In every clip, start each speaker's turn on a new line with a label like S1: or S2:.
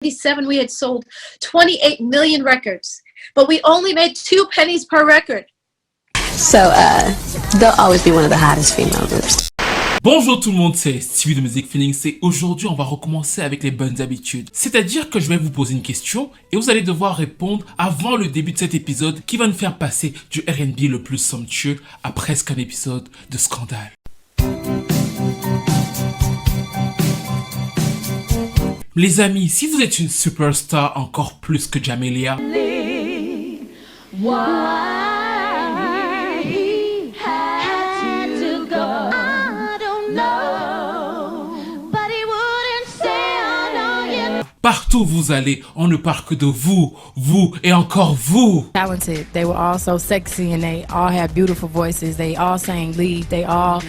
S1: 1997, we had sold 28 million records, but we only made 2 pennies per record.
S2: So, they'll always be one of the hottest female groups.
S3: Bonjour tout le monde, c'est Stevie de Music Feelings et aujourd'hui on va recommencer avec les bonnes habitudes. C'est-à-dire que je vais vous poser une question et vous allez devoir répondre avant le début de cet épisode qui va nous faire passer du R&B le plus somptueux à presque un épisode de scandale. Les amis, si vous êtes une superstar encore plus que Jamelia, partout où vous allez, on ne parle que de vous, vous et encore vous.
S4: Talented. They were all so sexy and they all had beautiful voices. They all sang lead. They all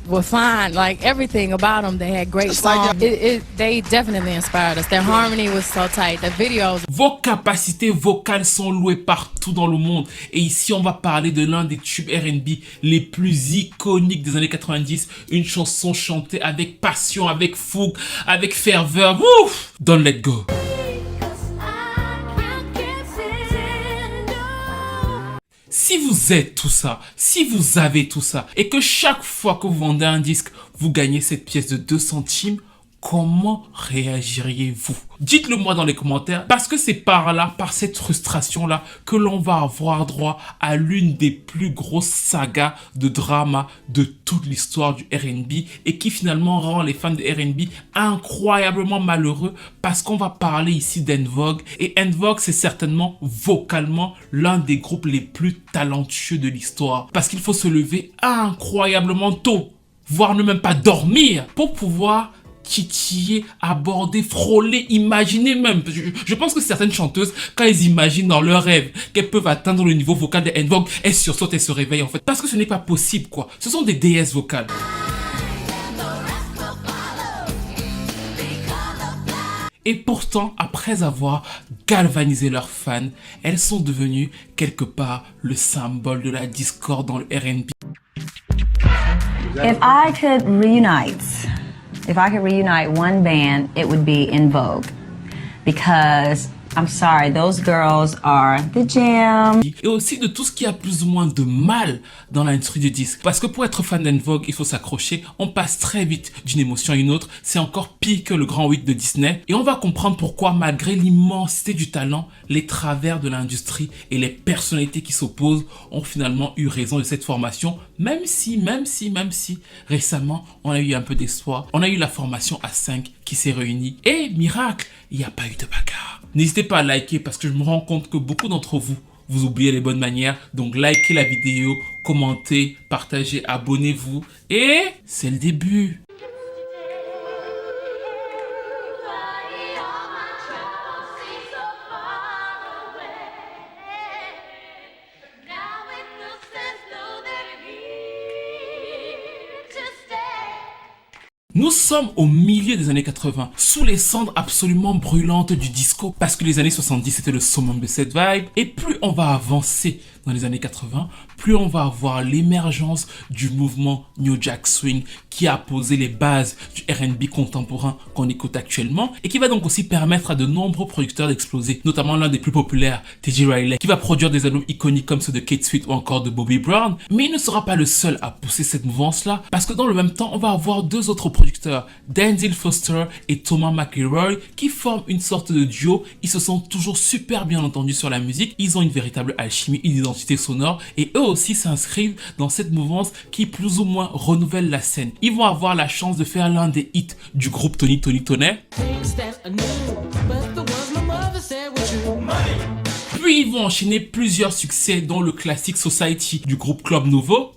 S4: were fine. Like everything about them, they had great songs. They definitely inspired us. Their harmony was so tight. The videos.
S3: Vos capacités vocales sont louées partout dans le monde. Et ici, on va parler de l'un des tubes R&B les plus iconiques des années 90. Une chanson chantée avec passion, avec fougue, avec ferveur. Ouf! Don't let go. Si vous êtes tout ça, si vous avez tout ça, et que chaque fois que vous vendez un disque, vous gagnez cette pièce de 2 centimes, comment réagiriez-vous? Dites-le moi dans les commentaires, parce que c'est par là, par cette frustration-là, que l'on va avoir droit à l'une des plus grosses sagas de drama de toute l'histoire du R&B et qui finalement rend les fans de R&B incroyablement malheureux parce qu'on va parler ici d'En Vogue. Et En Vogue, c'est certainement vocalement l'un des groupes les plus talentueux de l'histoire parce qu'il faut se lever incroyablement tôt, voire ne même pas dormir pour pouvoir titiller, aborder, frôler, imaginer même. Je pense que certaines chanteuses, quand elles imaginent dans leurs rêves qu'elles peuvent atteindre le niveau vocal de En Vogue, elles sursautent et se réveillent en fait. Parce que ce n'est pas possible quoi. Ce sont des déesses vocales. Et pourtant, après avoir galvanisé leurs fans, elles sont devenues quelque part le symbole de la discorde dans le R&B.
S5: If I could reunite one band, it would be En Vogue. Because, I'm sorry, those girls are the jam.
S3: Et aussi de tout ce qui a plus ou moins de mal dans l'industrie du disque. Parce que pour être fan d'En Vogue, il faut s'accrocher. On passe très vite d'une émotion à une autre. C'est encore pire que le grand 8 de Disney. Et on va comprendre pourquoi, malgré l'immensité du talent, les travers de l'industrie et les personnalités qui s'opposent ont finalement eu raison de cette formation. Même si, récemment, on a eu un peu d'espoir. On a eu la formation A5 qui s'est réunie. Et miracle, il n'y a pas eu de bagarre. N'hésitez pas à liker parce que je me rends compte que beaucoup d'entre vous, vous oubliez les bonnes manières. Donc likez la vidéo, commentez, partagez, abonnez-vous. Et c'est le début. Nous sommes au milieu des années 80, sous les cendres absolument brûlantes du disco, parce que les années 70 c'était le summum de cette vibe, et plus on va avancer dans les années 80, plus on va avoir l'émergence du mouvement New Jack Swing qui a posé les bases du R&B contemporain qu'on écoute actuellement et qui va donc aussi permettre à de nombreux producteurs d'exploser, notamment l'un des plus populaires, Teddy Riley, qui va produire des albums iconiques comme ceux de Kate Sweet ou encore de Bobby Brown, mais il ne sera pas le seul à pousser cette mouvance-là, parce que dans le même temps, on va avoir 2 autres producteurs, Denzel Foster et Thomas McElroy, qui forment une sorte de duo. Ils se sont toujours super bien entendus sur la musique, ils ont une véritable alchimie, une identité sonore, et eux aussi s'inscrivent dans cette mouvance qui plus ou moins renouvelle la scène. Ils vont avoir la chance de faire l'un des hits du groupe Tony Tonnet. Puis ils vont enchaîner plusieurs succès dont le classique Society du groupe Club Nouveau.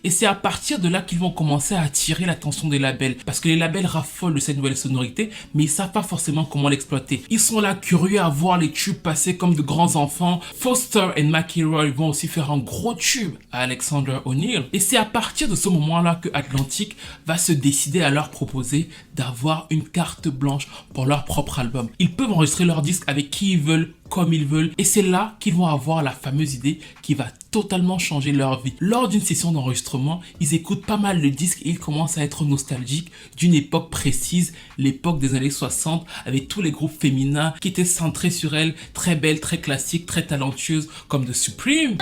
S3: Et c'est à partir de là qu'ils vont commencer à attirer l'attention des labels. Parce que les labels raffolent de cette nouvelle sonorité, mais ils savent pas forcément comment l'exploiter. Ils sont là curieux à voir les tubes passer comme de grands enfants. Foster et McElroy vont aussi faire un gros tube à Alexander O'Neal. Et c'est à partir de ce moment-là que Atlantic va se décider à leur proposer d'avoir une carte blanche pour leur propre album. Ils peuvent enregistrer leur disque avec qui ils veulent, comme ils veulent et c'est là qu'ils vont avoir la fameuse idée qui va totalement changer leur vie. Lors d'une session d'enregistrement, ils écoutent pas mal de disques et ils commencent à être nostalgiques d'une époque précise, l'époque des années 60 avec tous les groupes féminins qui étaient centrés sur elles, très belles, très classiques, très talentueuses comme The Supreme.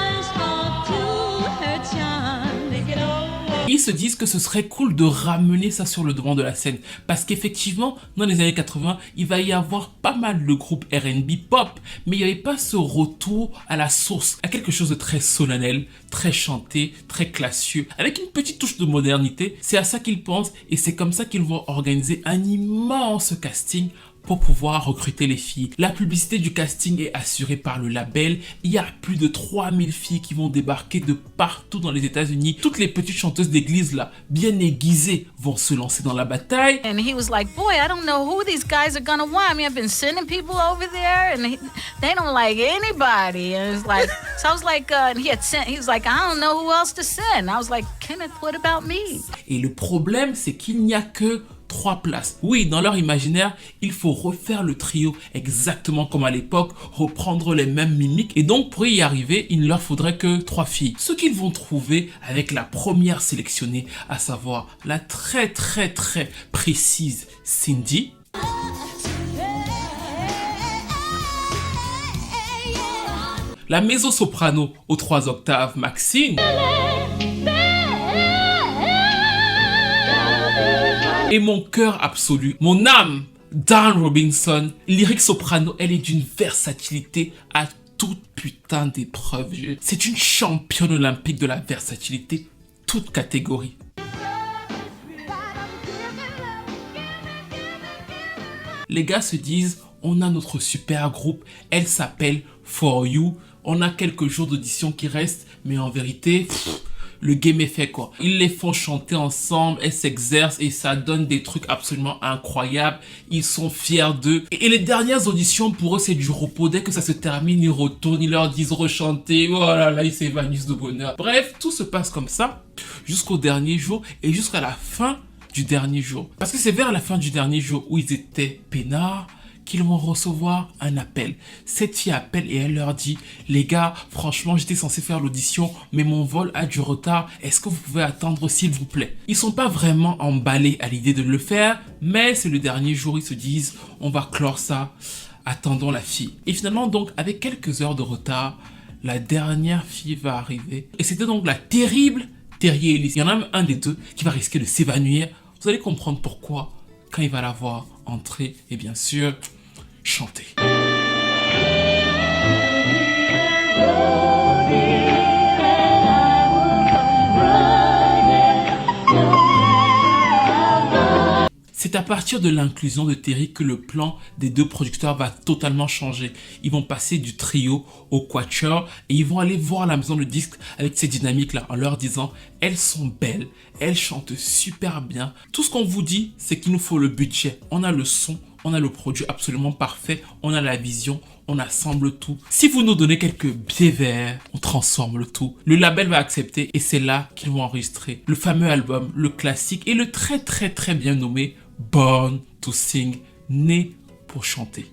S3: Ils se disent que ce serait cool de ramener ça sur le devant de la scène parce qu'effectivement dans les années 80 il va y avoir pas mal de groupes R&B pop mais il n'y avait pas ce retour à la source, à quelque chose de très solennel, très chanté, très classieux avec une petite touche de modernité. C'est à ça qu'ils pensent et c'est comme ça qu'ils vont organiser un immense casting pour pouvoir recruter les filles. La publicité du casting est assurée par le label. Il y a plus de 3000 filles qui vont débarquer de partout dans les États-Unis. Toutes les petites chanteuses d'église là, bien aiguisées, vont se lancer dans la bataille.
S6: And he was like, boy, I don't know who these guys are gonna want. I mean, I've been sending people over there and they don't like anybody. And it's like, so I was like, and he was like, I don't know who else to send. I was like, Kenneth, what about me?
S3: Et le problème, c'est qu'il n'y a que 3 places. Oui, dans leur imaginaire, il faut refaire le trio exactement comme à l'époque, reprendre les mêmes mimiques et donc pour y arriver, il ne leur faudrait que 3 filles. Ce qu'ils vont trouver avec la première sélectionnée, à savoir la très précise Cindy. La mezzo-soprano aux 3 octaves Maxine. Et mon cœur absolu, mon âme, Dawn Robinson, lyrique soprano, elle est d'une versatilité à toute putain d'épreuve. C'est une championne olympique de la versatilité, toute catégorie. Les gars se disent, on a notre super groupe, elle s'appelle For You, on a quelques jours d'audition qui restent, mais en vérité... le game est fait quoi. Ils les font chanter ensemble, elles s'exercent et ça donne des trucs absolument incroyables. Ils sont fiers d'eux. Et les dernières auditions pour eux c'est du repos. Dès que ça se termine, ils retournent, ils leur disent rechanter. Oh là là, ils s'évanouissent de bonheur. Bref, tout se passe comme ça jusqu'au dernier jour et jusqu'à la fin du dernier jour. Parce que c'est vers la fin du dernier jour où ils étaient peinards qu'ils vont recevoir un appel. Cette fille appelle et elle leur dit « Les gars, franchement, j'étais censé faire l'audition, mais mon vol a du retard. Est-ce que vous pouvez attendre s'il vous plaît ?» Ils sont pas vraiment emballés à l'idée de le faire, mais c'est le dernier jour, ils se disent « On va clore ça, attendons la fille. » Et finalement, donc, avec quelques heures de retard, la dernière fille va arriver. Et c'était donc la terrible Terry Ellis. Il y en a même un des deux qui va risquer de s'évanouir. Vous allez comprendre pourquoi quand il va la voir entrer et bien sûr chanter. C'est à partir de l'inclusion de Terry que le plan des 2 producteurs va totalement changer. Ils vont passer du trio au quatuor et ils vont aller voir la maison de disques avec ces dynamiques-là en leur disant « Elles sont belles, elles chantent super bien. Tout ce qu'on vous dit, c'est qu'il nous faut le budget. On a le son, on a le produit absolument parfait, on a la vision, on assemble tout. Si vous nous donnez quelques billets verts, on transforme le tout. » Le label va accepter et c'est là qu'ils vont enregistrer le fameux album, le classique et le très bien nommé Born to Sing, né pour chanter.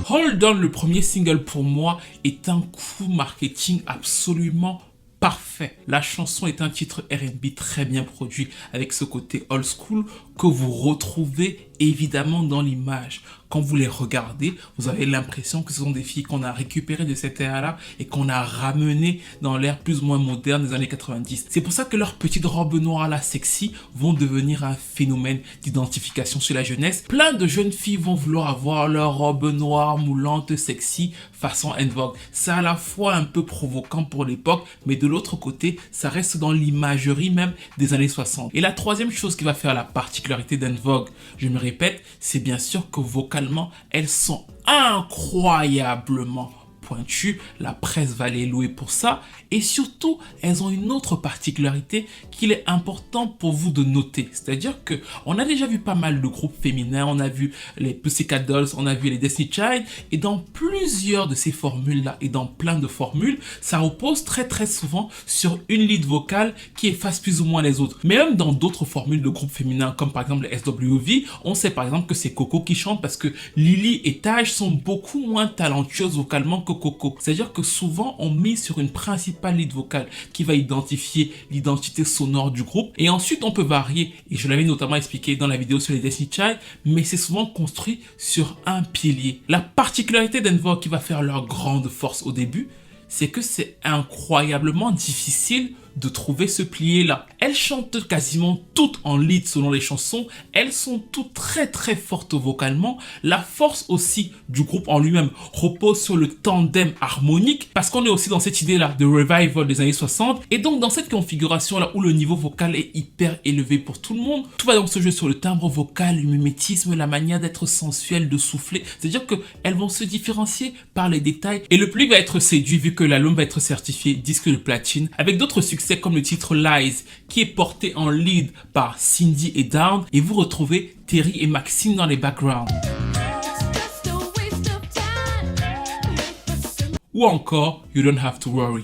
S3: Hold On, le premier single pour moi, est un coup marketing absolument parfait. La chanson est un titre R&B très bien produit avec ce côté old school que vous retrouvez évidemment dans l'image. Quand vous les regardez, vous avez l'impression que ce sont des filles qu'on a récupérées de cette ère-là et qu'on a ramenées dans l'ère plus ou moins moderne des années 90. C'est pour ça que leurs petites robes noires là sexy vont devenir un phénomène d'identification chez la jeunesse. Plein de jeunes filles vont vouloir avoir leur robe noire moulante sexy façon En Vogue. C'est à la fois un peu provoquant pour l'époque, mais de l'autre côté, ça reste dans l'imagerie même des années 60. Et la troisième chose qui va faire la particularité d'En Vogue, je me répète, c'est bien sûr que vocalement, elles sont incroyablement pointues, la presse va les louer pour ça, et surtout, elles ont une autre particularité qu'il est important pour vous de noter, c'est-à-dire que on a déjà vu pas mal de groupes féminins, on a vu les Pussycat Dolls, on a vu les Destiny Child, et dans plusieurs de ces formules-là, et dans plein de formules, ça repose très souvent sur une lead vocale qui efface plus ou moins les autres. Mais même dans d'autres formules de groupes féminins, comme par exemple les SWV, on sait par exemple que c'est Coco qui chante parce que Lily et Taj sont beaucoup moins talentueuses vocalement que Coco. C'est-à-dire que souvent on mise sur une principale lead vocale qui va identifier l'identité sonore du groupe, et ensuite on peut varier, et je l'avais notamment expliqué dans la vidéo sur les Destiny Child, mais c'est souvent construit sur un pilier. La particularité d'En Vogue qui va faire leur grande force au début, c'est que c'est incroyablement difficile de trouver ce pilier-là. Elles chantent quasiment toutes en lead selon les chansons. Elles sont toutes très fortes vocalement. La force aussi du groupe en lui-même repose sur le tandem harmonique, parce qu'on est aussi dans cette idée-là de revival des années 60. Et donc dans cette configuration-là où le niveau vocal est hyper élevé pour tout le monde, tout va donc se jouer sur le timbre vocal, le mimétisme, la manière d'être sensuelle, de souffler. C'est-à-dire qu'elles vont se différencier par les détails, et le public va être séduit vu que l'album va être certifié disque de platine, avec d'autres succès comme le titre Lies qui est porté en lead par Cindy et Dawn, et vous retrouvez Terry et Maxine dans les backgrounds. Ou encore You Don't Have to Worry.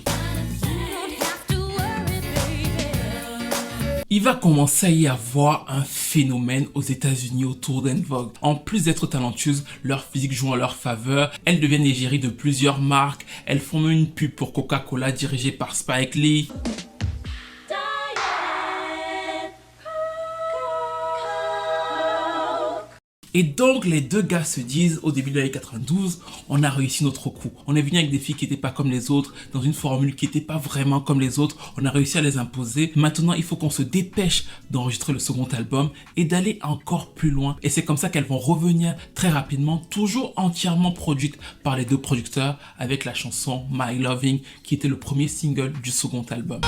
S3: Il va commencer à y avoir un phénomène aux États-Unis autour d'En Vogue. En plus d'être talentueuses, leur physique joue en leur faveur. Elles deviennent l'égérie de plusieurs marques. Elles font même une pub pour Coca-Cola dirigée par Spike Lee. Et donc les deux gars se disent au début de l'année 92, on a réussi notre coup. On est venu avec des filles qui n'étaient pas comme les autres, dans une formule qui n'était pas vraiment comme les autres. On a réussi à les imposer. Maintenant, il faut qu'on se dépêche d'enregistrer le second album et d'aller encore plus loin. Et c'est comme ça qu'elles vont revenir très rapidement, toujours entièrement produites par les deux producteurs, avec la chanson My Loving, qui était le premier single du second album.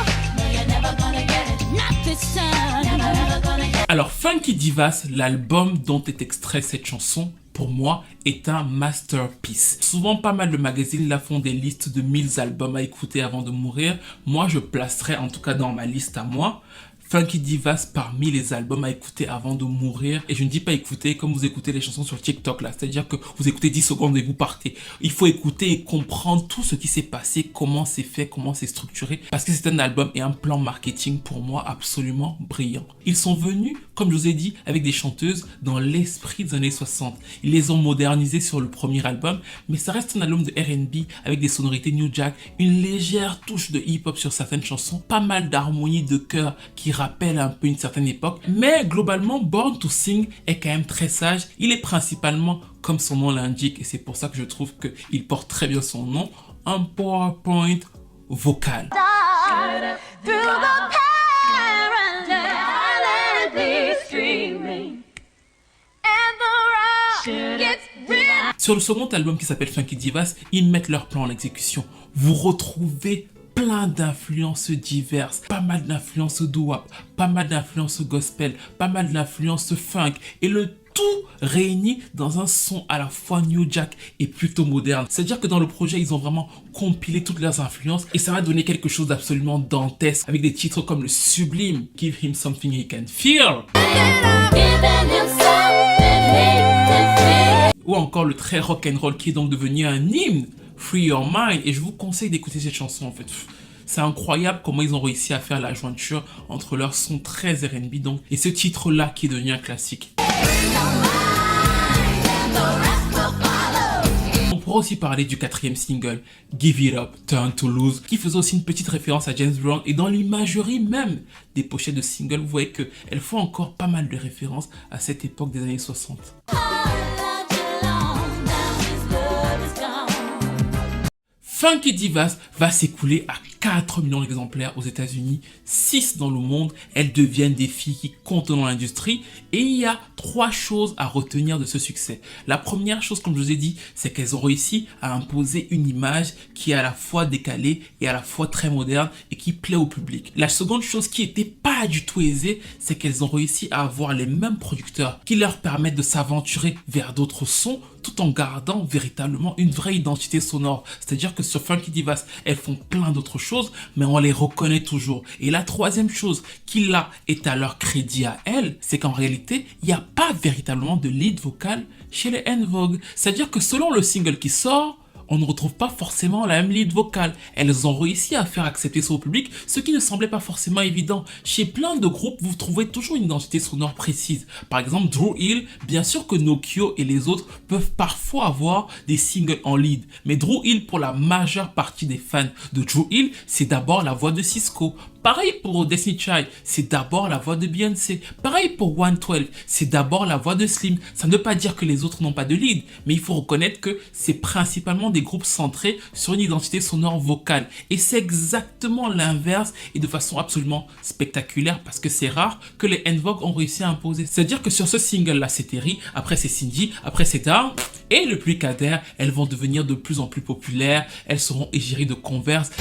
S3: Alors Funky Divas, l'album dont est extrait cette chanson, pour moi, est un masterpiece. Souvent, pas mal de magazines là font des listes de 1000 albums à écouter avant de mourir. Moi, je placerai, en tout cas dans ma liste à moi, Funky Divas parmi les albums à écouter avant de mourir. Et je ne dis pas écouter comme vous écoutez les chansons sur TikTok là, c'est-à-dire que vous écoutez 10 secondes et vous partez. Il faut écouter et comprendre tout ce qui s'est passé, comment c'est fait, comment c'est structuré, parce que c'est un album et un plan marketing pour moi absolument brillant. Ils sont venus, comme je vous ai dit, avec des chanteuses dans l'esprit des années 60. Ils les ont modernisées sur le premier album, mais ça reste un album de R&B avec des sonorités New Jack, une légère touche de hip-hop sur certaines chansons, pas mal d'harmonie de chœur qui rappelle un peu une certaine époque, mais globalement Born to Sing est quand même très sage. Il est principalement, comme son nom l'indique, et c'est pour ça que je trouve qu'il porte très bien son nom, un PowerPoint vocal. Sur le second album qui s'appelle Funky Divas, ils mettent leur plan en exécution. Vous retrouvez plein d'influences diverses, pas mal d'influences doo-wop, pas mal d'influences gospel, pas mal d'influences funk, et le tout réuni dans un son à la fois New Jack et plutôt moderne. C'est-à-dire que dans le projet, ils ont vraiment compilé toutes leurs influences et ça va donner quelque chose d'absolument dantesque avec des titres comme le sublime Give Him Something He Can Feel, ou encore le très rock'n'roll qui est donc devenu un hymne, Free Your Mind. Et je vous conseille d'écouter cette chanson en fait. C'est incroyable comment ils ont réussi à faire la jointure entre leur son très R&B donc et ce titre là qui est devenu un classique. On pourra aussi parler du quatrième single, Give It Up, Turn to Lose, qui faisait aussi une petite référence à James Brown, et dans l'imagerie même des pochettes de singles, vous voyez qu'elles font encore pas mal de références à cette époque des années 60. Funky Divas va s'écouler à 4 millions d'exemplaires aux États-Unis, 6 dans le monde. Elles deviennent des filles qui comptent dans l'industrie et il y a 3 choses à retenir de ce succès. La première chose, comme je vous ai dit, c'est qu'elles ont réussi à imposer une image qui est à la fois décalée et à la fois très moderne et qui plaît au public. La seconde chose qui n'était pas du tout aisée, c'est qu'elles ont réussi à avoir les mêmes producteurs qui leur permettent de s'aventurer vers d'autres sons tout en gardant véritablement une vraie identité sonore. C'est-à-dire que sur Funky Divas, elles font plein d'autres choses, mais on les reconnaît toujours. Et la troisième chose qui là est à leur crédit à elles, c'est qu'en réalité, il n'y a pas véritablement de lead vocal chez les En Vogue. C'est-à-dire que selon le single qui sort, on ne retrouve pas forcément la même lead vocale. Elles ont réussi à faire accepter ça au public, ce qui ne semblait pas forcément évident. Chez plein de groupes, vous trouvez toujours une identité sonore précise. Par exemple, Dru Hill, bien sûr que Nokio et les autres peuvent parfois avoir des singles en lead. Mais Dru Hill, pour la majeure partie des fans de Dru Hill, c'est d'abord la voix de Cisco. Pareil pour Destiny Child, c'est d'abord la voix de Beyoncé. Pareil pour 112, c'est d'abord la voix de Slim. Ça ne veut pas dire que les autres n'ont pas de lead, mais il faut reconnaître que c'est principalement des groupes centrés sur une identité sonore vocale. Et c'est exactement l'inverse et de façon absolument spectaculaire parce que c'est rare que les En Vogue ont réussi à imposer. C'est-à-dire que sur ce single-là, c'est Terry, après c'est Cindy, après c'est Dawn, et le plus qu'adhère, elles vont devenir de plus en plus populaires, elles seront égéries de Converse.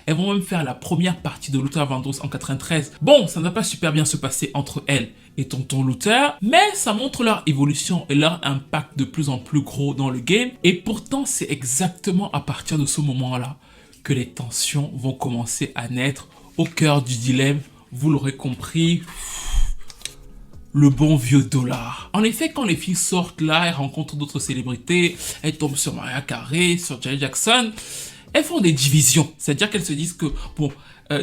S3: Elles vont même faire la première partie de Luther Vandross en 93. Bon, ça ne va pas super bien se passer entre elles et Tonton Luther, mais ça montre leur évolution et leur impact de plus en plus gros dans le game. Et pourtant, c'est exactement à partir de ce moment-là que les tensions vont commencer à naître au cœur du dilemme. Vous l'aurez compris, le bon vieux dollar. En effet, quand les filles sortent là, elles rencontrent d'autres célébrités, elles tombent sur Mariah Carey, sur Janet Jackson. Elles font des divisions, c'est-à-dire qu'elles se disent que, bon,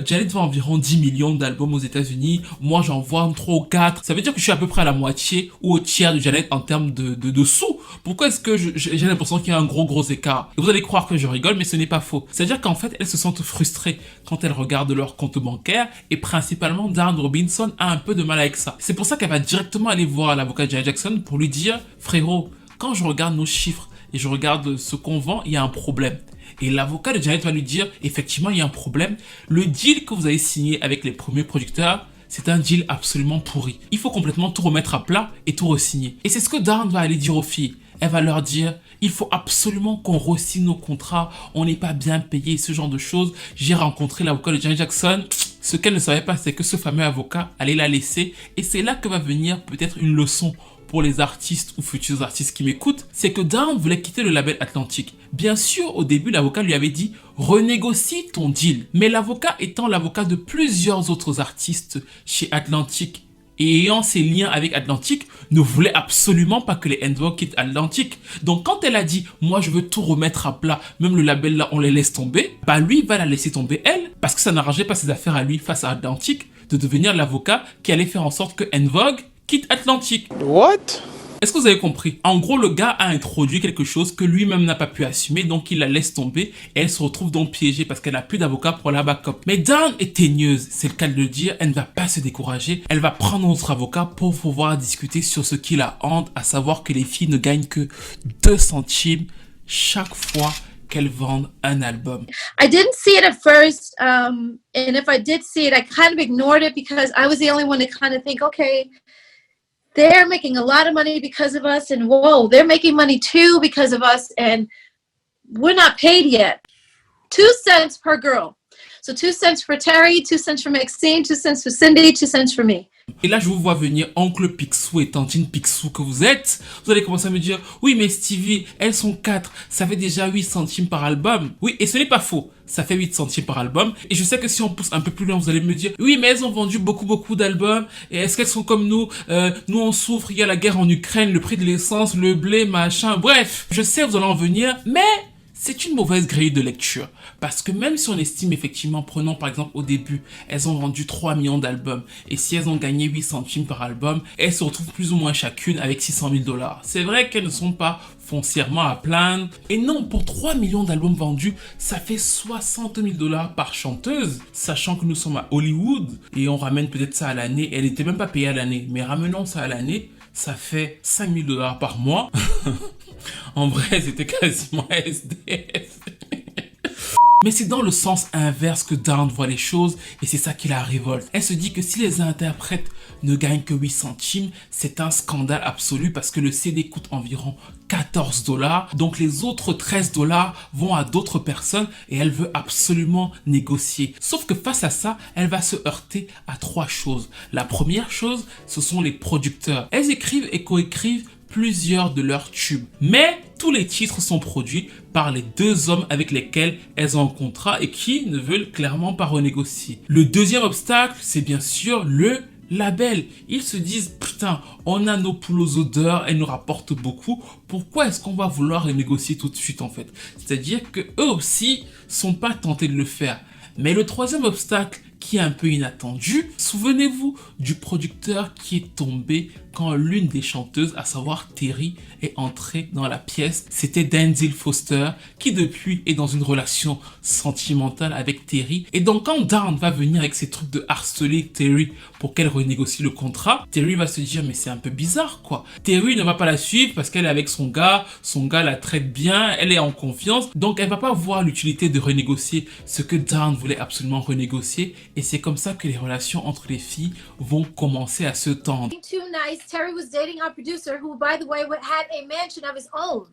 S3: Janet vend environ 10 millions d'albums aux États-Unis, moi j'en vends 3 ou 4. Ça veut dire que je suis à peu près à la moitié ou au tiers de Janet en termes de sous. Pourquoi est-ce que j'ai l'impression qu'il y a un gros écart? Et vous allez croire que je rigole, mais ce n'est pas faux. C'est-à-dire qu'en fait, elles se sentent frustrées quand elles regardent leur compte bancaire et principalement Dawn Robinson a un peu de mal avec ça. C'est pour ça qu'elle va directement aller voir l'avocat Janet Jackson pour lui dire « Frérot, quand je regarde nos chiffres et je regarde ce qu'on vend, il y a un problème. » Et l'avocat de Janet va lui dire, effectivement, il y a un problème. Le deal que vous avez signé avec les premiers producteurs, c'est un deal absolument pourri. Il faut complètement tout remettre à plat et tout re-signer. Et c'est ce que Dawn va aller dire aux filles. Elle va leur dire, il faut absolument qu'on re-signe nos contrats. On n'est pas bien payé, ce genre de choses. J'ai rencontré l'avocat de Janet Jackson. Ce qu'elle ne savait pas, c'est que ce fameux avocat allait la laisser. Et c'est là que va venir peut-être une leçon pour les artistes ou futurs artistes qui m'écoutent, c'est que Dawn voulait quitter le label Atlantic. Bien sûr, au début, l'avocat lui avait dit « Renégocie ton deal ». Mais l'avocat étant l'avocat de plusieurs autres artistes chez Atlantic et ayant ses liens avec Atlantic, ne voulait absolument pas que les En Vogue quittent Atlantic. Donc quand elle a dit « Moi, je veux tout remettre à plat, même le label là, on les laisse tomber », bah lui va la laisser tomber elle, parce que ça n'arrangeait pas ses affaires à lui face à Atlantic de devenir l'avocat qui allait faire en sorte que En Vogue quitte Atlantic.
S7: What?
S3: Est-ce que vous avez compris? En gros, le gars a introduit quelque chose que lui-même n'a pas pu assumer, donc il la laisse tomber et elle se retrouve donc piégée parce qu'elle n'a plus d'avocat pour la backup. Mais Dawn est teigneuse, c'est le cas de le dire, elle ne va pas se décourager, elle va prendre notre avocat pour pouvoir discuter sur ce qui la hante, à savoir que les filles ne gagnent que 2 centimes chaque fois qu'elles vendent un album.
S1: I didn't see it at first, and if I did see it, I kind of ignored it because I was the only one to kind of think, okay, they're making a lot of money because of us, and whoa, they're making money too because of us, and we're not paid yet. 2 cents per girl. So 2 cents for Terry, 2 cents for Maxine, 2 cents for Cindy, 2 cents for me.
S3: Et là, je vous vois venir oncle Picsou et tantine Picsou que vous êtes. Vous allez commencer à me dire, oui, mais Stevie, elles sont 4. Ça fait déjà 8 centimes par album. Oui, et ce n'est pas faux. Ça fait 8 centimes par album. Et je sais que si on pousse un peu plus loin, vous allez me dire, oui, mais elles ont vendu beaucoup d'albums. Et est-ce qu'elles sont comme nous? Nous, on souffre. Il y a la guerre en Ukraine, le prix de l'essence, le blé, machin. Bref, je sais, vous allez en venir. Mais c'est une mauvaise grille de lecture. Parce que même si on estime effectivement, prenons par exemple au début, elles ont vendu 3 millions d'albums. Et si elles ont gagné 8 centimes par album, elles se retrouvent plus ou moins chacune avec 600 000 $. C'est vrai qu'elles ne sont pas foncièrement à plaindre. Et non, pour 3 millions d'albums vendus, ça fait 60 000 $ par chanteuse. Sachant que nous sommes à Hollywood et on ramène peut-être ça à l'année. Elle n'était même pas payée à l'année. Mais ramenons ça à l'année, ça fait 5 000 $ par mois. En vrai, c'était quasiment SDF. Mais c'est dans le sens inverse que Dawn voit les choses et c'est ça qui la révolte. Elle se dit que si les interprètes ne gagnent que 8 centimes, c'est un scandale absolu parce que le CD coûte environ 14 $. Donc les autres 13 $ vont à d'autres personnes et elle veut absolument négocier. Sauf que face à ça, elle va se heurter à 3 choses. La première chose, ce sont les producteurs. Elles écrivent et coécrivent plusieurs de leurs tubes. Mais tous les titres sont produits par les 2 hommes avec lesquels elles ont un contrat et qui ne veulent clairement pas renégocier. Le deuxième obstacle, c'est bien sûr le label. Ils se disent, putain, on a nos poules aux odeurs, elles nous rapportent beaucoup. Pourquoi est-ce qu'on va vouloir les négocier tout de suite en fait? C'est-à-dire que eux aussi sont pas tentés de le faire. Mais le troisième obstacle qui est un peu inattendu, souvenez-vous du producteur qui est tombé quand l'une des chanteuses, à savoir Terry, est entrée dans la pièce. C'était Denzel Foster qui depuis est dans une relation sentimentale avec Terry. Et donc quand Dawn va venir avec ses trucs de harceler Terry pour qu'elle renégocie le contrat, Terry va se dire mais c'est un peu bizarre quoi. Terry ne va pas la suivre parce qu'elle est avec son gars la traite bien, elle est en confiance, donc elle va pas voir l'utilité de renégocier ce que Dawn voulait absolument renégocier. Et c'est comme ça que les relations entre les filles vont commencer à se tendre.
S1: Too nice. Terry was dating our producer, who, by the way, had a mansion of his own.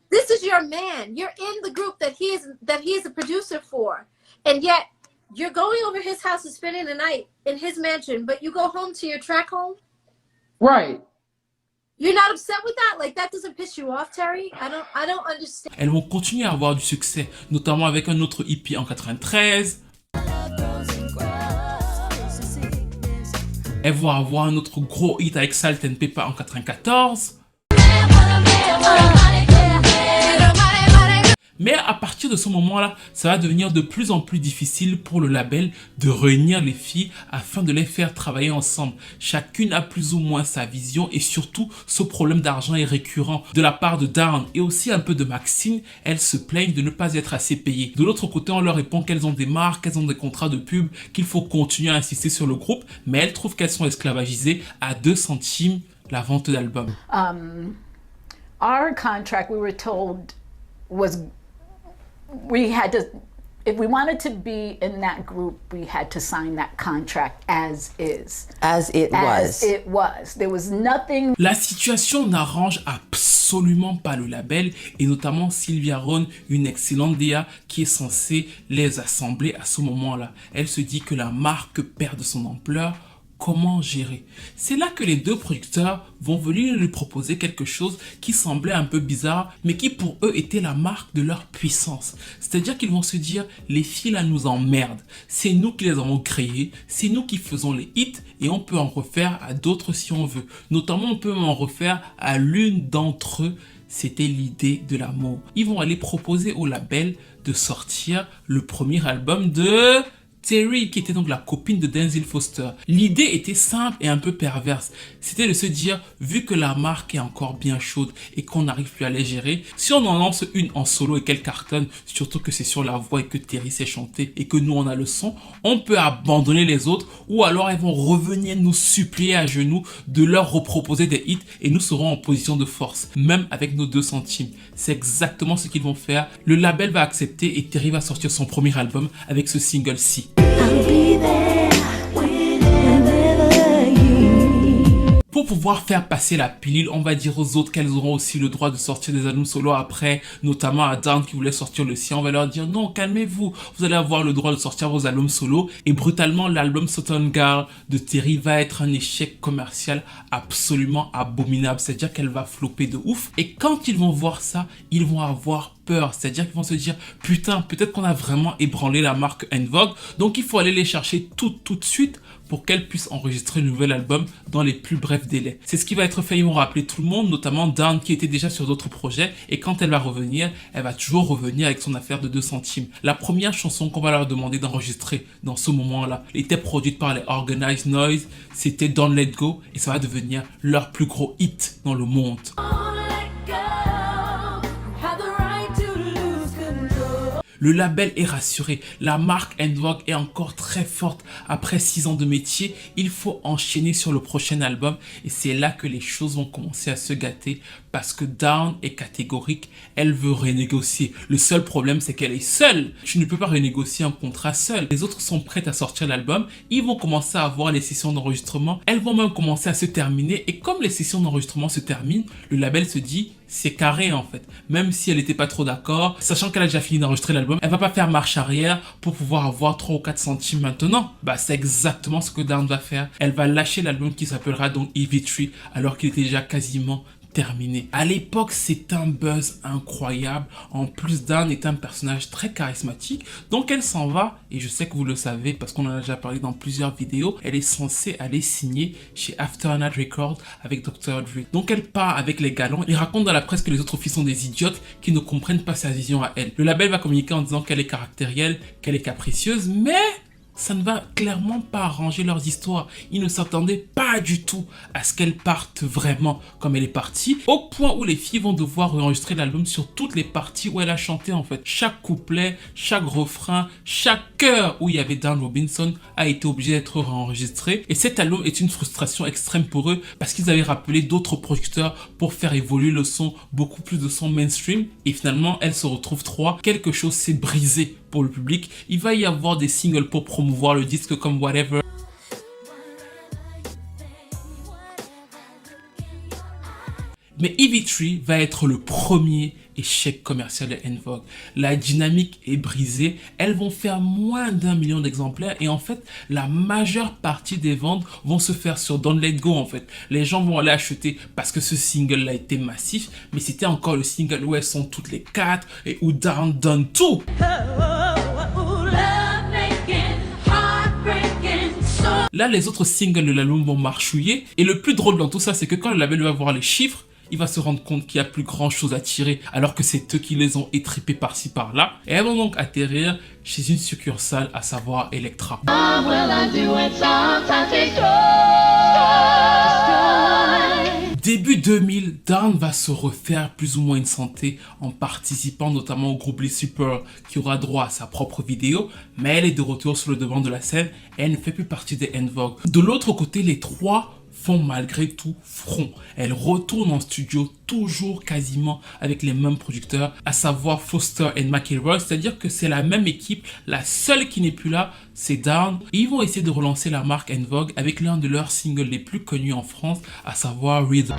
S1: This is your man. You're in the group that he is a producer for, and yet you're going over his house and spending the night in his mansion, but you go home to your track home.
S7: Right.
S1: You're not upset with that? Like that doesn't piss you off, Terry? I don't understand.
S3: Elles vont continuer à avoir du succès, notamment avec un autre hippie en 93. Elles vont avoir un autre gros hit avec Salt and Pepper en 94. Mais à partir de ce moment-là, ça va devenir de plus en plus difficile pour le label de réunir les filles afin de les faire travailler ensemble. Chacune a plus ou moins sa vision et surtout, ce problème d'argent est récurrent de la part de Dawn et aussi un peu de Maxine. Elles se plaignent de ne pas être assez payées. De l'autre côté, on leur répond qu'elles ont des marques, qu'elles ont des contrats de pub, qu'il faut continuer à insister sur le groupe, mais elles trouvent qu'elles sont esclavagisées à 2 centimes la vente d'albums.
S8: Our contract, we were told, was we had to, if we wanted to be in that group, we had to sign that contract as is.
S2: As it was.
S8: As it was. There was nothing.
S3: La situation n'arrange absolument pas le label et notamment Sylvia Rhone, une excellente DA qui est censée les assembler à ce moment-là. Elle se dit que la marque perd de son ampleur. Comment gérer? C'est là que les 2 producteurs vont venir lui proposer quelque chose qui semblait un peu bizarre, mais qui pour eux était la marque de leur puissance. C'est-à-dire qu'ils vont se dire, les filles là nous emmerdent, c'est nous qui les avons créées, c'est nous qui faisons les hits et on peut en refaire à d'autres si on veut. Notamment on peut en refaire à l'une d'entre eux. C'était l'idée de l'amour. Ils vont aller proposer au label de sortir le premier album de Terry, qui était donc la copine de Denzel Foster. L'idée était simple et un peu perverse. C'était de se dire, vu que la marque est encore bien chaude et qu'on n'arrive plus à les gérer, si on en lance une en solo et qu'elle cartonne, surtout que c'est sur la voix et que Terry sait chanter et que nous on a le son, on peut abandonner les autres ou alors elles vont revenir nous supplier à genoux de leur reproposer des hits et nous serons en position de force, même avec nos 2 centimes. C'est exactement ce qu'ils vont faire. Le label va accepter et Terry va sortir son premier album avec ce single-ci. Pour pouvoir faire passer la pilule, on va dire aux autres qu'elles auront aussi le droit de sortir des albums solo après, notamment à Dawn qui voulait sortir le sien. On va leur dire non, calmez-vous, vous allez avoir le droit de sortir vos albums solo. Et brutalement, l'album Southern Girl de Terry va être un échec commercial absolument abominable. C'est-à-dire qu'elle va flopper de ouf. Et quand ils vont voir ça, ils vont avoir peur, c'est-à-dire qu'ils vont se dire putain, peut-être qu'on a vraiment ébranlé la marque En Vogue, donc il faut aller les chercher tout de suite pour qu'elle puisse enregistrer le nouvel album dans les plus brefs délais. C'est ce qui va être fait, ils vont rappeler tout le monde, notamment Dawn qui était déjà sur d'autres projets, et quand elle va revenir, elle va toujours revenir avec son affaire de 2 centimes. La première chanson qu'on va leur demander d'enregistrer dans ce moment-là était produite par les Organized Noise, c'était Don't Let Go, et ça va devenir leur plus gros hit dans le monde. Le label est rassuré, la marque En Vogue est encore très forte. Après 6 ans de métier, il faut enchaîner sur le prochain album et c'est là que les choses vont commencer à se gâter parce que Dawn est catégorique, elle veut renégocier. Le seul problème, c'est qu'elle est seule. Tu ne peux pas renégocier un contrat seul. Les autres sont prêtes à sortir l'album, ils vont commencer à avoir les sessions d'enregistrement, elles vont même commencer à se terminer, et comme les sessions d'enregistrement se terminent, le label se dit c'est carré en fait. Même si elle n'était pas trop d'accord, sachant qu'elle a déjà fini d'enregistrer l'album, elle va pas faire marche arrière pour pouvoir avoir 3 ou 4 centimes maintenant. Bah c'est exactement ce que Dawn va faire. Elle va lâcher l'album qui s'appellera donc EV3 alors qu'il était déjà quasiment terminé. À l'époque, c'est un buzz incroyable. En plus, Dawn est un personnage très charismatique. Donc, elle s'en va. Et je sais que vous le savez parce qu'on en a déjà parlé dans plusieurs vidéos. Elle est censée aller signer chez Aftermath Records avec Dr. Dre. Donc, elle part avec les galons. Il raconte dans la presse que les autres filles sont des idiotes qui ne comprennent pas sa vision à elle. Le label va communiquer en disant qu'elle est caractérielle, qu'elle est capricieuse, mais ça ne va clairement pas arranger leurs histoires. Ils ne s'attendaient pas du tout à ce qu'elle parte vraiment comme elle est partie, au point où les filles vont devoir enregistrer l'album sur toutes les parties où elle a chanté en fait. Chaque couplet, chaque refrain, chaque chœur où il y avait Dawn Robinson a été obligé d'être enregistré. Et cet album est une frustration extrême pour eux parce qu'ils avaient rappelé d'autres producteurs pour faire évoluer le son, beaucoup plus de son mainstream. Et finalement, elle se retrouve 3. Quelque chose s'est brisé pour le public. Il va y avoir des singles pour promouvoir le disque comme Whatever. Mais EV3 va être le premier échec commercial de En Vogue. La dynamique est brisée, elles vont faire moins d'1 million d'exemplaires et en fait, la majeure partie des ventes vont se faire sur Don't Let Go en fait. Les gens vont aller acheter parce que ce single a été massif, mais c'était encore le single où elles sont toutes les 4 et où Dawn donne tout. Là, les autres singles de l'album vont marchouiller et le plus drôle dans tout ça, c'est que quand le label va voir les chiffres, il va se rendre compte qu'il n'y a plus grand chose à tirer alors que c'est eux qui les ont étripés par-ci par-là. Et elles vont donc atterrir chez une succursale, à savoir Elektra. Début 2000, Dawn va se refaire plus ou moins une santé en participant notamment au groupe Les Super qui aura droit à sa propre vidéo, mais elle est de retour sur le devant de la scène et elle ne fait plus partie des En Vogue. De l'autre côté, les trois font malgré tout front. Elles retournent en studio toujours quasiment avec les mêmes producteurs, à savoir Foster et McElroy, c'est-à-dire que c'est la même équipe. La seule qui n'est plus là, c'est Dawn. Et ils vont essayer de relancer la marque En Vogue avec l'un de leurs singles les plus connus en France, à savoir Rhythm.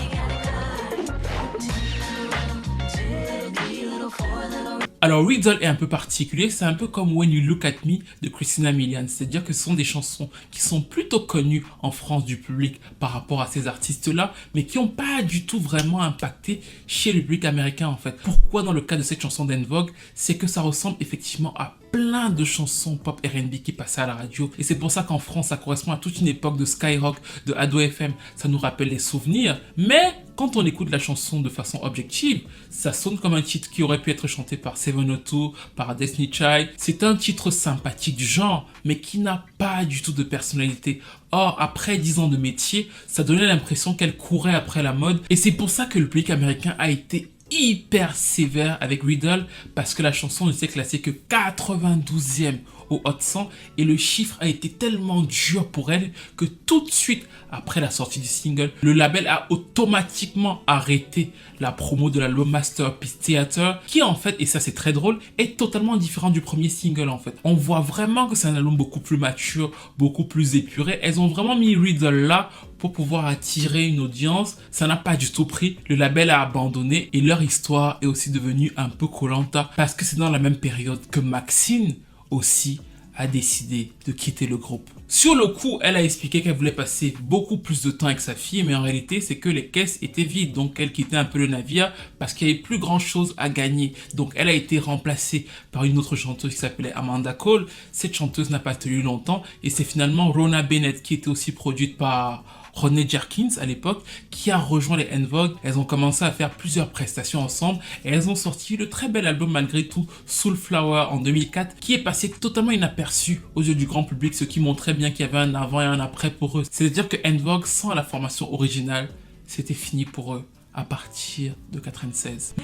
S3: Alors Riddle est un peu particulier, c'est un peu comme When You Look At Me de Christina Milian, c'est-à-dire que ce sont des chansons qui sont plutôt connues en France du public par rapport à ces artistes-là, mais qui n'ont pas du tout vraiment impacté chez le public américain en fait. Pourquoi dans le cas de cette chanson d'En Vogue, c'est que ça ressemble effectivement à plein de chansons pop R&B qui passaient à la radio, et c'est pour ça qu'en France ça correspond à toute une époque de Skyrock, de Ado FM, ça nous rappelle des souvenirs, mais quand on écoute la chanson de façon objective, ça sonne comme un titre qui aurait pu être chanté par 702, par Destiny Child. C'est un titre sympathique du genre, mais qui n'a pas du tout de personnalité. Or, après 10 ans de métier, ça donnait l'impression qu'elle courait après la mode, et c'est pour ça que le public américain a été hyper sévère avec Riddle, parce que la chanson ne s'est classée que 92e au Hot 100 et le chiffre a été tellement dur pour elle que tout de suite après la sortie du single, le label a automatiquement arrêté la promo de l'album Masterpiece Theater qui en fait, et ça c'est très drôle, est totalement différent du premier single en fait. On voit vraiment que c'est un album beaucoup plus mature, beaucoup plus épuré. Elles ont vraiment mis Riddle là pour pouvoir attirer une audience. Ça n'a pas du tout pris, le label a abandonné et leur histoire est aussi devenue un peu Koh-Lanta parce que c'est dans la même période que Maxine aussi a décidé de quitter le groupe. Sur le coup, elle a expliqué qu'elle voulait passer beaucoup plus de temps avec sa fille, mais en réalité, c'est que les caisses étaient vides, donc elle quittait un peu le navire parce qu'il n'y avait plus grand chose à gagner. Donc elle a été remplacée par une autre chanteuse qui s'appelait Amanda Cole. Cette chanteuse n'a pas tenu longtemps et c'est finalement Rona Bennett qui était aussi produite par Rodney Jerkins à l'époque, qui a rejoint les En Vogue. Elles ont commencé à faire plusieurs prestations ensemble et elles ont sorti le très bel album malgré tout Soulflower en 2004 qui est passé totalement inaperçu aux yeux du grand public, ce qui montrait bien qu'il y avait un avant et un après pour eux. C'est-à-dire que En Vogue, sans la formation originale, c'était fini pour eux à partir de 96.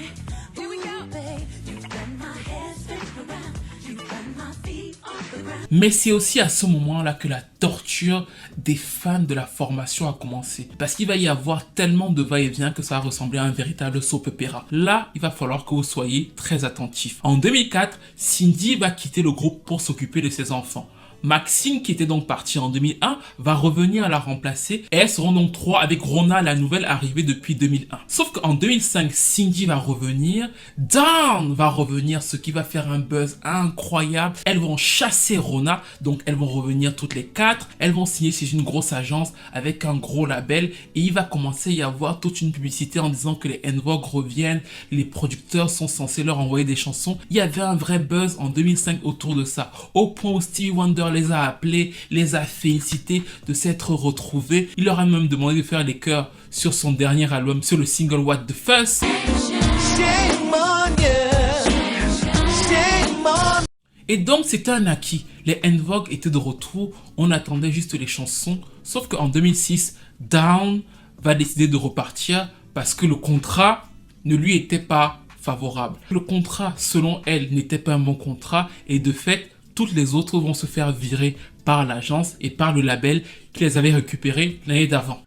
S3: Mais c'est aussi à ce moment-là que la torture des fans de la formation a commencé. Parce qu'il va y avoir tellement de va-et-vient que ça va ressembler à un véritable soap opéra. Là, il va falloir que vous soyez très attentifs. En 2004, Cindy va quitter le groupe pour s'occuper de ses enfants. Maxine, qui était donc partie en 2001, va revenir la remplacer et elles seront donc 3 avec Rona, la nouvelle arrivée depuis 2001. Sauf qu'en 2005, Cindy va revenir, Dawn va revenir, ce qui va faire un buzz incroyable. Elles vont chasser Rona, donc elles vont revenir toutes les 4. Elles vont signer chez une grosse agence avec un gros label et il va commencer à y avoir toute une publicité en disant que les En Vogue reviennent, les producteurs sont censés leur envoyer des chansons. Il y avait un vrai buzz en 2005 autour de ça, au point où Stevie Wonder les a appelés, les a félicités de s'être retrouvés. Il leur a même demandé de faire les chœurs sur son dernier album, sur le single What the Fuss. Et donc c'était un acquis. Les En Vogue étaient de retour, on attendait juste les chansons. Sauf qu'en 2006, Dawn va décider de repartir parce que le contrat ne lui était pas favorable. Le contrat, selon elle, n'était pas un bon contrat et de fait, toutes les autres vont se faire virer par l'agence et par le label qui les avait récupérés l'année d'avant.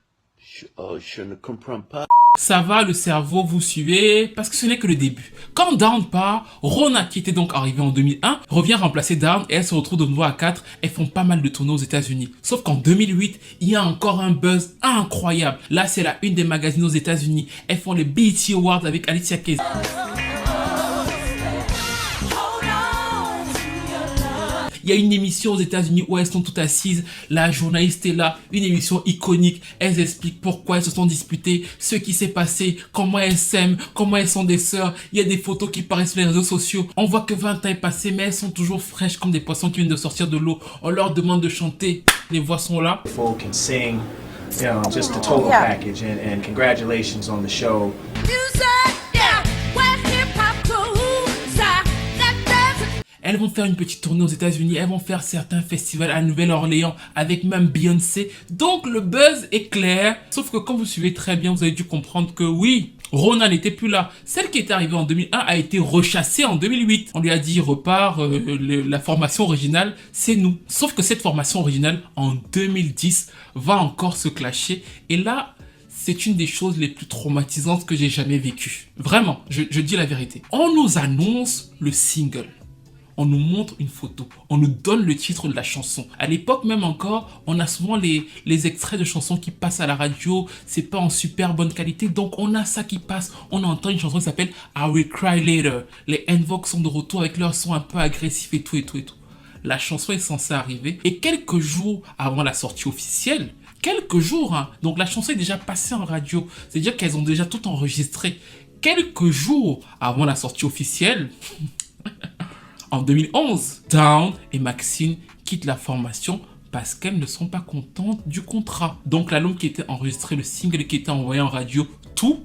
S7: Je ne comprends pas.
S3: Ça va, le cerveau, vous suivez, parce que ce n'est que le début. Quand Dawn part, Rona, qui était donc arrivée en 2001, revient remplacer Dawn et elle se retrouve de nouveau à 4. Elles font pas mal de tournées aux États-Unis. Sauf qu'en 2008, il y a encore un buzz incroyable. Là, c'est la une des magazines aux États-Unis. Elles font les BET Awards avec Alicia Keys. Il y a une émission aux États-Unis où elles sont toutes assises, la journaliste est là, une émission iconique. Elles expliquent pourquoi elles se sont disputées, ce qui s'est passé, comment elles s'aiment, comment elles sont des sœurs. Il y a des photos qui paraissent sur les réseaux sociaux. On voit que 20 ans est passé, mais elles sont toujours fraîches comme des poissons qui viennent de sortir de l'eau. On leur demande de chanter, les voix sont là.
S9: Folk can sing, you know, just the total package, and congratulations on the show.
S3: Elles vont faire une petite tournée aux États-Unis, elles vont faire certains festivals à Nouvelle-Orléans avec même Beyoncé. Donc le buzz est clair. Sauf que quand vous suivez très bien, vous avez dû comprendre que oui, Rona n'était plus là. Celle qui est arrivée en 2001 a été rechassée en 2008. On lui a dit repart, la formation originale, c'est nous. Sauf que cette formation originale en 2010 va encore se clasher. Et là, c'est une des choses les plus traumatisantes que j'ai jamais vécues. Vraiment, je dis la vérité. On nous annonce le single. On nous montre une photo, on nous donne le titre de la chanson. À l'époque même encore, on a souvent les extraits de chansons qui passent à la radio, c'est pas en super bonne qualité, donc on a ça qui passe. On entend une chanson qui s'appelle I Will Cry Later. Les En Vogue sont de retour avec leur son un peu agressif et tout et tout et tout. La chanson est censée arriver et quelques jours avant la sortie officielle, quelques jours, hein, donc la chanson est déjà passée en radio, c'est-à-dire qu'elles ont déjà tout enregistré. Quelques jours avant la sortie officielle... En 2011, Dawn et Maxine quittent la formation parce qu'elles ne sont pas contentes du contrat. Donc l'album qui était enregistré, le single qui était envoyé en radio, tout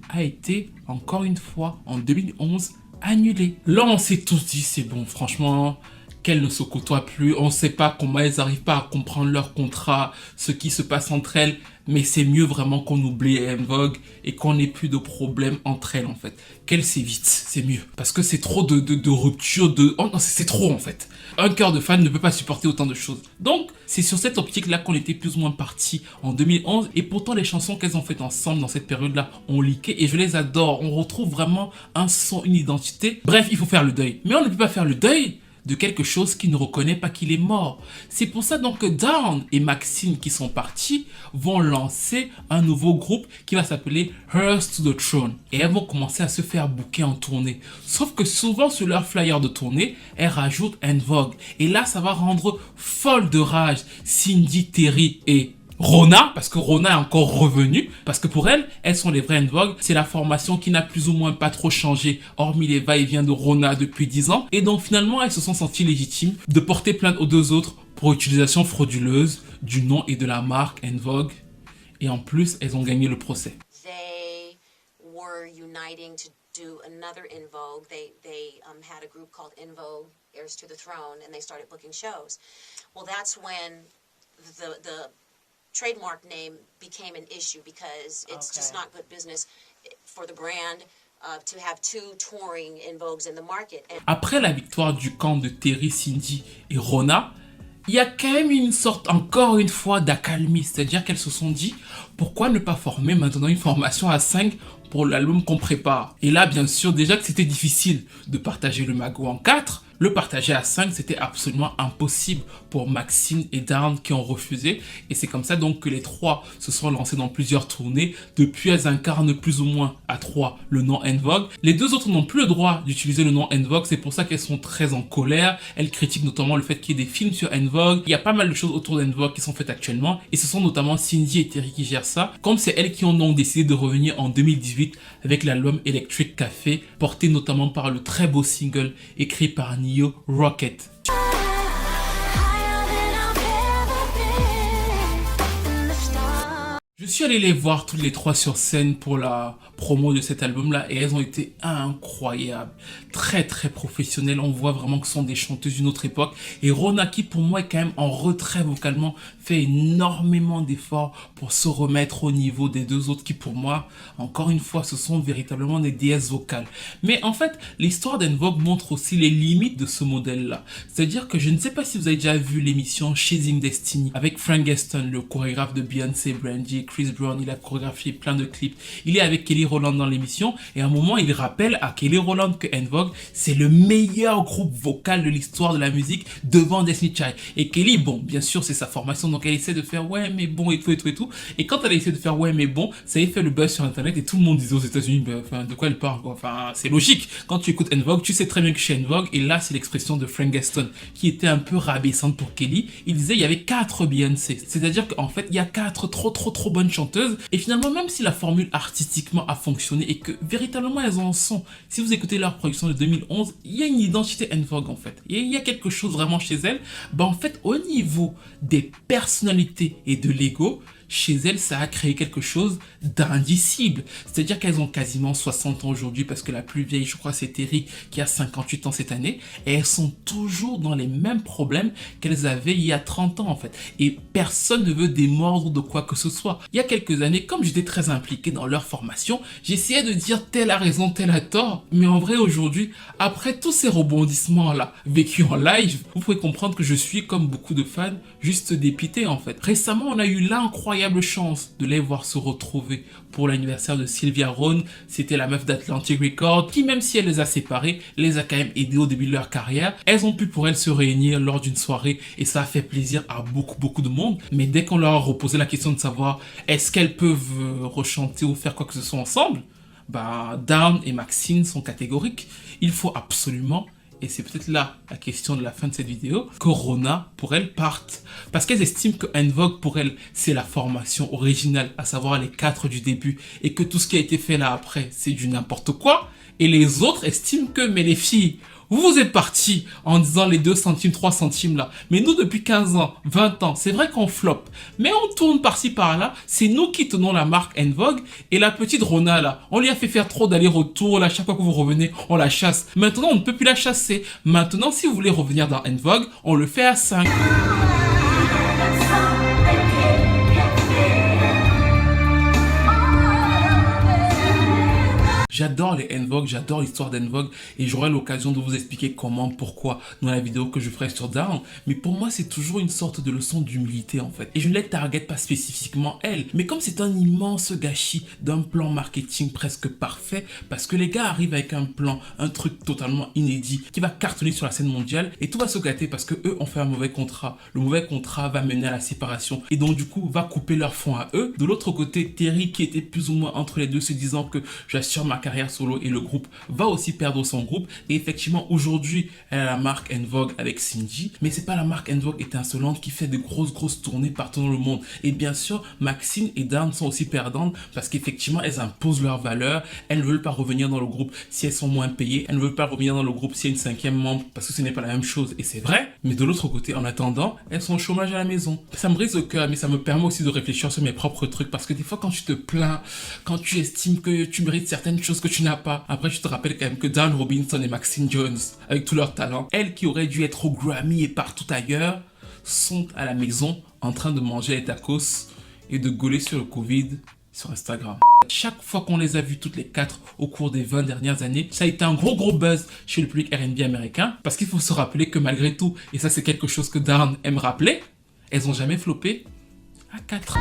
S3: a été, encore une fois, en 2011, annulé. Là, on s'est tous dit, c'est bon, franchement, qu'elles ne se côtoient plus. On ne sait pas comment elles n'arrivent pas à comprendre leur contrat, ce qui se passe entre elles. Mais c'est mieux vraiment qu'on oublie En Vogue et qu'on n'ait plus de problèmes entre elles en fait. Qu'elles s'évitent, c'est mieux. Parce que c'est trop de rupture, oh non, c'est trop en fait. Un cœur de fan ne peut pas supporter autant de choses. Donc, c'est sur cette optique-là qu'on était plus ou moins partis en 2011. Et pourtant, les chansons qu'elles ont faites ensemble dans cette période-là ont leaké et je les adore. On retrouve vraiment un son, une identité. Bref, il faut faire le deuil. Mais on ne peut pas faire le deuil de quelque chose qui ne reconnaît pas qu'il est mort. C'est pour ça donc que Dawn et Maxine qui sont partis vont lancer un nouveau groupe qui va s'appeler Hearst to the Throne. Et elles vont commencer à se faire booker en tournée. Sauf que souvent sur leur flyer de tournée, elles rajoutent En Vogue. Et là, ça va rendre folle de rage Cindy, Terry et Rona, parce que Rona est encore revenue, parce que pour elles, elles sont les vraies En Vogue. C'est la formation qui n'a plus ou moins pas trop changé, hormis les va-et-vient de Rona depuis 10 ans. Et donc finalement, elles se sont senties légitimes de porter plainte aux deux autres pour utilisation frauduleuse du nom et de la marque En Vogue. Et en plus, elles ont gagné le procès.
S10: They were uniting to do another En Vogue. They had a group called En Vogue, Heirs to the Throne, and they started booking shows. Well, that's when the trademark name became an issue because it's just not good business for the brand to have two touring En Vogues in the market.
S3: Après la victoire du camp de Terry, Cindy et Rona, il y a quand même une sorte, encore une fois, d'accalmie. C'est-à-dire qu'elles se sont dit, pourquoi ne pas former maintenant une formation à 5 pour l'album qu'on prépare? Et là, bien sûr, déjà que c'était difficile de partager le magot en 4, le partager à 5, c'était absolument impossible pour Maxine et Dawn qui ont refusé. Et c'est comme ça donc que les trois se sont lancés dans plusieurs tournées. Depuis, elles incarnent plus ou moins à 3 le nom En Vogue. Les deux autres n'ont plus le droit d'utiliser le nom En Vogue. C'est pour ça qu'elles sont très en colère. Elles critiquent notamment le fait qu'il y ait des films sur En Vogue. Il y a pas mal de choses autour d'En Vogue qui sont faites actuellement. Et ce sont notamment Cindy et Terry qui gèrent ça. Comme c'est elles qui ont donc décidé de revenir en 2018 avec l'album Electric Café, porté notamment par le très beau single écrit par Neo, Rocket. Je suis allé les voir toutes les trois sur scène pour la promo de cet album-là et elles ont été incroyables, très professionnelles. On voit vraiment que ce sont des chanteuses d'une autre époque. Et Rona qui pour moi est quand même en retrait vocalement, fait énormément d'efforts pour se remettre au niveau des deux autres qui pour moi, encore une fois, ce sont véritablement des déesses vocales. Mais en fait, l'histoire d'En Vogue montre aussi les limites de ce modèle-là. C'est-à-dire que je ne sais pas si vous avez déjà vu l'émission Chasing Destiny avec Frank Gaston, le chorégraphe de Beyoncé, Brandy, Chris Brown. Il a chorégraphié plein de clips. Il est avec Kelly Rowland dans l'émission et à un moment, il rappelle à Kelly Rowland que En Vogue, c'est le meilleur groupe vocal de l'histoire de la musique devant Destiny Child. Et Kelly, bon, bien sûr, c'est sa formation, donc elle essaie de faire ouais, mais bon, et tout. Et quand elle a essayé de faire ouais, mais bon, ça a fait le buzz sur Internet et tout le monde disait aux États-Unis, enfin, de quoi elle parle, quoi. Enfin, c'est logique. Quand tu écoutes En Vogue, tu sais très bien que chez En Vogue, et là, c'est l'expression de Frank Gaston qui était un peu rabaissante pour Kelly. Il disait il y avait 4 Beyoncé. C'est-à-dire qu'en fait, il y a 4 trop bonnes chanteuses. Et finalement, même si la formule artistiquement a fonctionné et que véritablement elles en sont, si vous écoutez leur production de 2011, il y a une identité En Vogue en fait. Il y a quelque chose vraiment chez elles. En fait, au niveau des personnalités et de l'ego, chez elles, ça a créé quelque chose d'indicible. C'est-à-dire qu'elles ont quasiment 60 ans aujourd'hui parce que la plus vieille, je crois, c'est Terry qui a 58 ans cette année. Et elles sont toujours dans les mêmes problèmes qu'elles avaient il y a 30 ans en fait. Et personne ne veut démordre de quoi que ce soit. Il y a quelques années, comme j'étais très impliqué dans leur formation, j'essayais de dire tel a raison, tel a tort. Mais en vrai, aujourd'hui, après tous ces rebondissements-là vécus en live, vous pouvez comprendre que je suis, comme beaucoup de fans, juste dépité en fait. Récemment, on a eu l'incroyable chance de les voir se retrouver pour l'anniversaire de Sylvia Rhone. C'était la meuf d'Atlantic Records qui, même si elle les a séparés, les a quand même aidés au début de leur carrière. Elles ont pu pour elles se réunir lors d'une soirée et ça a fait plaisir à beaucoup de monde. Mais dès qu'on leur a reposé la question de savoir est-ce qu'elles peuvent rechanter ou faire quoi que ce soit ensemble, Dawn et Maxine sont catégoriques. Il faut absolument, et c'est peut-être là la question de la fin de cette vidéo, que Rona, pour elle, parte. Parce qu'elles estiment que En Vogue, pour elle, c'est la formation originale, à savoir les 4 du début, et que tout ce qui a été fait là après, c'est du n'importe quoi. Et les autres estiment que, mais les filles, vous êtes partis en disant les 2 centimes, 3 centimes là. Mais nous, depuis 15 ans, 20 ans, c'est vrai qu'on floppe. Mais on tourne par-ci par-là. C'est nous qui tenons la marque En Vogue. Et la petite Rona là, on lui a fait faire trop d'allers-retours. Là, chaque fois que vous revenez, on la chasse. Maintenant, on ne peut plus la chasser. Maintenant, si vous voulez revenir dans En Vogue, on le fait à 5. J'adore les En Vogue, j'adore l'histoire d'En Vogue et j'aurai l'occasion de vous expliquer comment, pourquoi dans la vidéo que je ferai sur Dawn. Mais pour moi, c'est toujours une sorte de leçon d'humilité en fait. Et je ne les target pas spécifiquement elles, mais comme c'est un immense gâchis d'un plan marketing presque parfait, parce que les gars arrivent avec un plan, un truc totalement inédit qui va cartonner sur la scène mondiale et tout va se gâter parce que eux ont fait un mauvais contrat. Le mauvais contrat va mener à la séparation et donc du coup va couper leurs fonds à eux. De l'autre côté, Terry qui était plus ou moins entre les deux se disant que j'assure ma carrière solo et le groupe va aussi perdre son groupe et effectivement aujourd'hui elle a la marque En Vogue avec Cindy, mais c'est pas la marque En Vogue étincelante qui fait de grosses tournées partout dans le monde. Et bien sûr Maxine et Dawn sont aussi perdantes parce qu'effectivement elles imposent leurs valeurs, elles ne veulent pas revenir dans le groupe si elles sont moins payées, elles ne veulent pas revenir dans le groupe s'il y a une 5e membre parce que ce n'est pas la même chose et c'est vrai. Mais de l'autre côté, en attendant, elles sont au chômage à la maison. Ça me brise le cœur mais ça me permet aussi de réfléchir sur mes propres trucs parce que des fois quand tu te plains, quand tu estimes que tu mérites certaines choses que tu n'as pas, après je te rappelle quand même que Dawn Robinson et Maxine Jones, avec tout leur talent, elles qui auraient dû être au Grammy et partout ailleurs, sont à la maison en train de manger les tacos et de gauler sur le Covid sur Instagram. Chaque fois qu'on les a vues toutes les 4 au cours des 20 dernières années, ça a été un gros buzz chez le public R&B américain. Parce qu'il faut se rappeler que malgré tout, et ça c'est quelque chose que Dawn aime rappeler, elles ont jamais floppé à 4.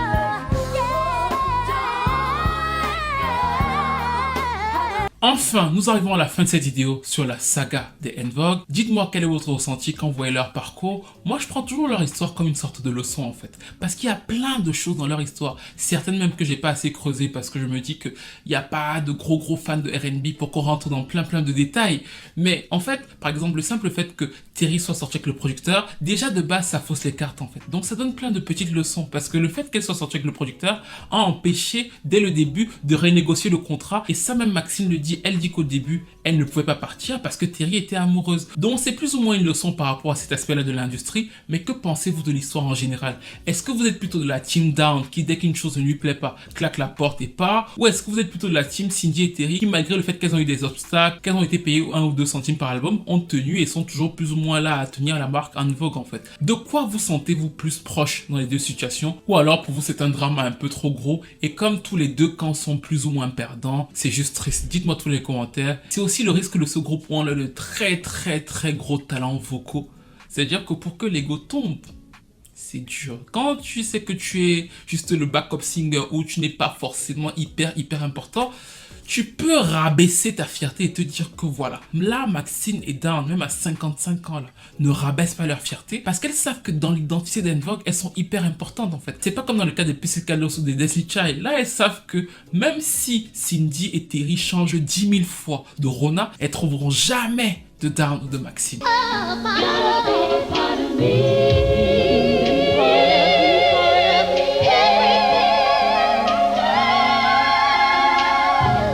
S3: Enfin, nous arrivons à la fin de cette vidéo sur la saga des En Vogue. Dites-moi quel est votre ressenti quand vous voyez leur parcours. Moi, je prends toujours leur histoire comme une sorte de leçon en fait. Parce qu'il y a plein de choses dans leur histoire. Certaines même que j'ai pas assez creusé parce que je me dis qu'il n'y a pas de gros fans de R&B pour qu'on rentre dans plein de détails. Mais en fait, par exemple, le simple fait que Terry soit sorti avec le producteur, déjà de base, ça fausse les cartes en fait. Donc ça donne plein de petites leçons. Parce que le fait qu'elle soit sortie avec le producteur a empêché dès le début de renégocier le contrat. Et ça même Maxine le dit. Elle dit qu'au début, elle ne pouvait pas partir parce que Terry était amoureuse. Donc c'est plus ou moins une leçon par rapport à cet aspect-là de l'industrie. Mais que pensez-vous de l'histoire en général? Est-ce que vous êtes plutôt de la team Dawn qui, dès qu'une chose ne lui plaît pas, claque la porte et part? Ou est-ce que vous êtes plutôt de la team Cindy et Terry qui, malgré le fait qu'elles ont eu des obstacles, qu'elles ont été payées 1 ou 2 centimes par album, ont tenu et sont toujours plus ou moins là à tenir la marque En Vogue en fait? De quoi vous sentez-vous plus proche dans les deux situations? Ou alors pour vous c'est un drama un peu trop gros et comme tous les deux camps sont plus ou moins perdants, c'est juste triste. Dites-moi tous les commentaires. C'est aussi le risque de ce groupe où on a de très gros talents vocaux. C'est-à-dire que pour que l'ego tombe, c'est dur. Quand tu sais que tu es juste le backup singer ou tu n'es pas forcément hyper important, tu peux rabaisser ta fierté et te dire que voilà, là Maxine et Dawn, même à 55 ans là, ne rabaissent pas leur fierté parce qu'elles savent que dans l'identité d'En Vogue, elles sont hyper importantes en fait. C'est pas comme dans le cas des Pussycat Dolls ou des Destiny Child. Là, elles savent que même si Cindy et Terry changent 10 000 fois de Rona, elles trouveront jamais de Dawn ou de Maxine.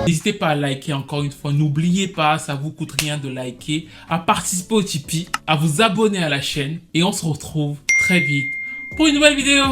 S3: N'hésitez pas à liker encore une fois, n'oubliez pas, ça vous coûte rien de liker, à participer au Tipeee, à vous abonner à la chaîne et on se retrouve très vite pour une nouvelle vidéo.